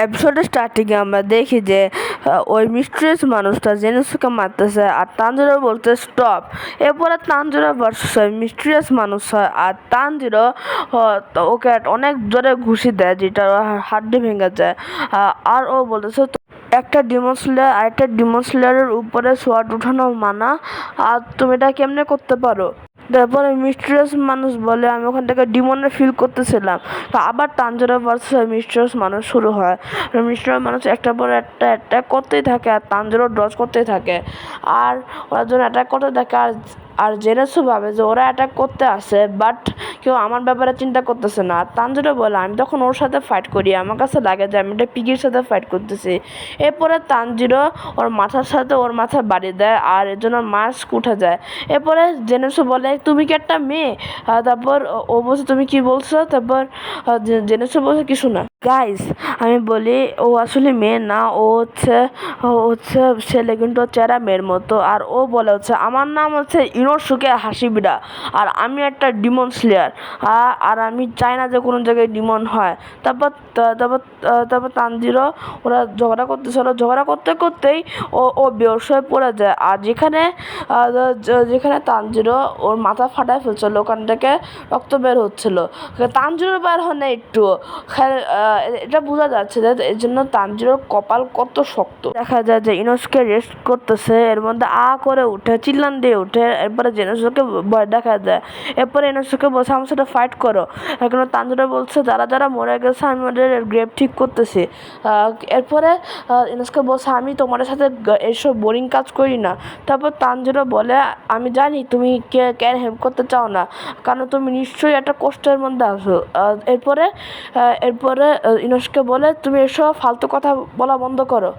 এপিসোডের স্টার্টিংয়ে আমরা দেখি যে ওই মিস্ট্রিয়াস মানুষটা জেনিসুকে মারতেছে আর তানজিরো বলতে স্টপ। এরপরে তানজিরো ভার্সেস ওই মিস্ট্রিয়াস মানুষ হয় আর তানজিরো ওকে অনেক জোরে ঘুষি দেয় যেটা হাড্ডি ভেঙে যায়। আর ও বলতেছে একটা ডিমন স্লেয়ার আরেকটা ডিমন স্লেয়ারের উপরে সোয়ার্ড উঠানো মানা, আর তুমি এটা কেমনে করতে পারো? তারপরে মিস্ট্রিয়াস মানুষ বলে আমি ওখান থেকে ডিমনে ফিল করতেছিলাম। তো আবার তানজিরো ভার্সেস মিস্ট্রিয়াস মানুষ শুরু হয়। মিস্ট্রিয়াস মানুষ একটার পর একটা অ্যাটাক করতেই থাকে আর তানজিরো ডজ করতেই থাকে আর ওরা যখন অ্যাটাক করতে থাকে আর জেনেসু ভাবে যে ওরা অ্যাটাক করতে আসে বাট কেউ আমার ব্যাপারে চিন্তা করতেছে না। তানজিরো বলে আমি তখন ওর সাথে ফাইট করি, আমার কাছে লাগে যে আমি একটা পিগির সাথে ফাইট করতেছি। এরপরে তানজিরো ওর মাথার সাথে ওর মাথা বাড়ি দেয় আর এর জন্য মাস্ক উঠে যায়। এরপরে জেনেসু বলে তুমি কি একটা মেয়ে? তারপর ও বলছে তুমি কি বলছো? তারপর জেনেসু বলছে কিছু না। গাইস আমি বলি ও আসলে মেয়ে না, ও হচ্ছে ছেলে, কিন্তু চেহারা মেয়ের মতো। আর ও বলে হচ্ছে আমার নাম হচ্ছে ইনোসুকে হাসিবিরা আর আমি একটা ডিমন স্লেয়ার আর আমি চাই না যে কোনো জায়গায় ডিমন হয়। তারপর তারপর তারপর তানজিরো ওরা ঝগড়া করতেছিল, ঝগড়া করতে করতেই ও বেহোশ হয়ে পড়ে যায়। আর যেখানে তানজিরো ওর মাথা ফাটায় ফেলছিল ওখান থেকে রক্ত বের হচ্ছিল, তানজিরোর বের হয় না একটু। এটা বোঝা যাচ্ছে যে এর জন্য তানজিরোর কপাল কত শক্ত। দেখা যায় যে ইনোসকে রেস্ট করতেছে, এর মধ্যে করে উঠে চিল্লান দিয়ে উঠে। এরপরে জেনেসুকে ভয় দেখা যায়। এরপরে ইনোসকে বলছে আমার সাথে ফাইট করো। এখন তানজিরো বলছে যারা যারা মরে গেছে আমি ওদের গ্রেভ ঠিক করতেছি। এরপরে ইনোসকে বলছে আমি তোমাদের সাথে এইসব বোরিং কাজ করি না। তারপর তানজিরো বলে আমি জানি তুমি কেন হেল্প করতে চাও না, কারণ তুমি নিশ্চয়ই একটা কষ্টের মধ্যে আছো। এরপরে ইনোসকে বলে তুমি এসব ফালতু কথা বলা বন্ধ করো।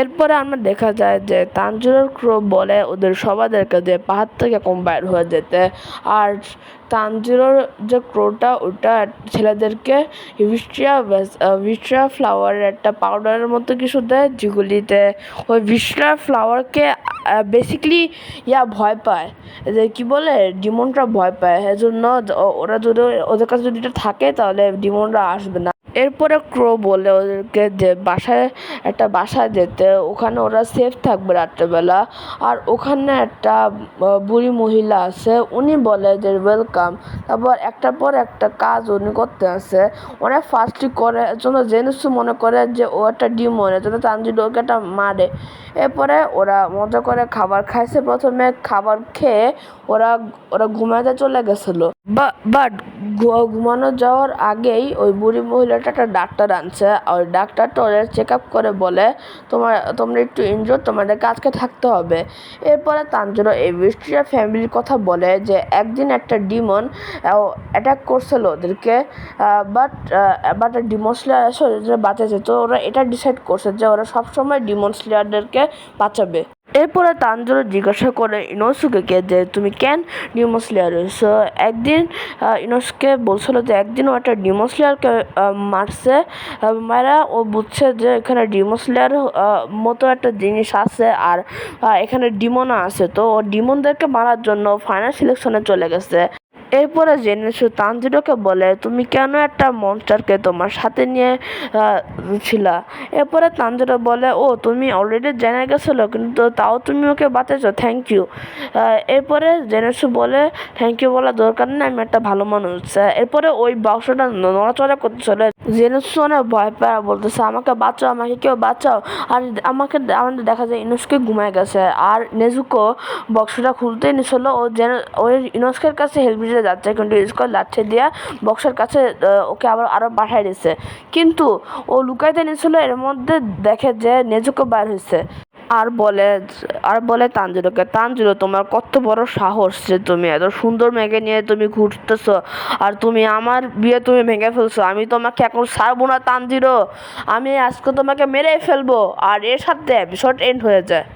এরপরে আমরা দেখা যায় যে তানজিরোর ক্রো বলে ওদের সবাইদেরকে যে পাহাড় থেকে কম্বাইন হয়ে যেতে। আর তানজিরোর যে ক্রোটা ওটা ছেলেদেরকে ভিস্ট্রিয়া ফ্লাওয়ারের একটা পাউডারের মতো কিছু দেয়, যেগুলিতে ওই ভিস্ট্রিয়া ফ্লাওয়ারকে বেসিক্যালি ভয় পায়, যে কি বলে ডিমনরা ভয় পায়। এজন্য ওরা যদি ওদের কাছে যদি এটা থাকে তাহলে ডিমনরা আসবে না। এরপরে ক্রো বলে ওদেরকে যে একটা বাসায় যেতে, ওখানে ওরা সেফ থাকবে রাত্রেবেলা। আর ওখানে একটা বুড়ি মহিলা আছে, উনি বলে যে ওয়েলকাম। তারপর একটার পর একটা কাজ উনি করতে আসে, অনেক ফাস্টলি করে, এর জন্য জেনেসু মনে করে যে ও একটা ডিমন, এর জন্য তানজিরো ওকে একটা মারে। এরপরে ওরা মজা করে খাবার খাইছে, প্রথমে খাবার খেয়ে ওরা ঘুমাতে চলে গেছিলো। বাট ঘুমানো যাওয়ার আগেই ওই বুড়ি মহিলাটা একটা ডাক্তার আনছে। ওই ডাক্তারটা ওদের চেক আপ করে বলে তোমরা একটু ইনজোর, তোমাদেরকে আজকে থাকতে হবে। এরপরে তানজিরো এই ভিস্ট্রিয়া ফ্যামিলির কথা বলে যে একদিন একটা ডিমন অ্যাটাক করছিল ওদেরকে, বাট ডিমন স্লেয়ার এসে ওদের বাঁচাচ্ছে। তো ওরা এটা ডিসাইড করছে যে ওরা সবসময় ডিমন স্লেয়ারদেরকে বাঁচাবে। এরপরে তানজিরো জিজ্ঞাসা করে ইনোসুকে যে তুমি কেন ডিমন স্লেয়ার হয়েছো? একদিন ইনোসুকে বলছিল যে একদিন ও একটা ডিমন স্লেয়ারকে মারছে, মারা ও বুঝছে যে এখানে ডিমন স্লেয়ার মতো একটা জিনিস আছে আর এখানে ডিমনও আছে। তো ও ডিমনদেরকে মারার জন্য ফাইনাল সিলেকশনে চলে গেছে। এরপরে জেনেসু তানজিরোকে বলে তুমি কেন একটা মনস্টারকে তোমার সাথে নিয়ে ছিলা? এরপরে তানজিরো বলে ও তুমি অলরেডি জেনে গেছিলো, কিন্তু তাও তুমি ওকে বাঁচাইছো, থ্যাংক ইউ। এরপরে জেনেসু বলে থ্যাংক ইউ বলার দরকার নেই, আমি একটা ভালো মানুষ। এরপরে ওই বাক্সটা নড়াচড়া করতেছিল। জেনেসু অনেক ভয় পায়, বলতেছে আমাকে বাঁচাও, আমাকে কেউ বাঁচাও। আর আমাদের দেখা যায় ইনোসকে ঘুমায় গেছে আর নেজুকো বক্সটা খুলতে নিছিল। ওই ইনোসকের কাছে হেল্প নিতে যাচ্ছে, কিন্তু ইনোসকে লাঠি দিয়া বক্সের কাছে ওকে আরো পাঠাই দিছে, কিন্তু ও লুকাইতে নিছিল। এর মধ্যে দেখে যে নেজুকো বাইর হয়েছে আর বলে তানজিরো তোমার কত বড় সাহস যে তুমি এত সুন্দর মেয়েকে নিয়ে তুমি ঘুরতেছো আর তুমি আমার বিয়ে তুমি ভেঙে ফেলছো। আমি তোমাকে এখন ছাড়বো না তানজিরো, আমি আজকে তোমাকে মেরেই ফেলবো। আর এর সাথে এপিসোড এন্ড হয়ে যায়।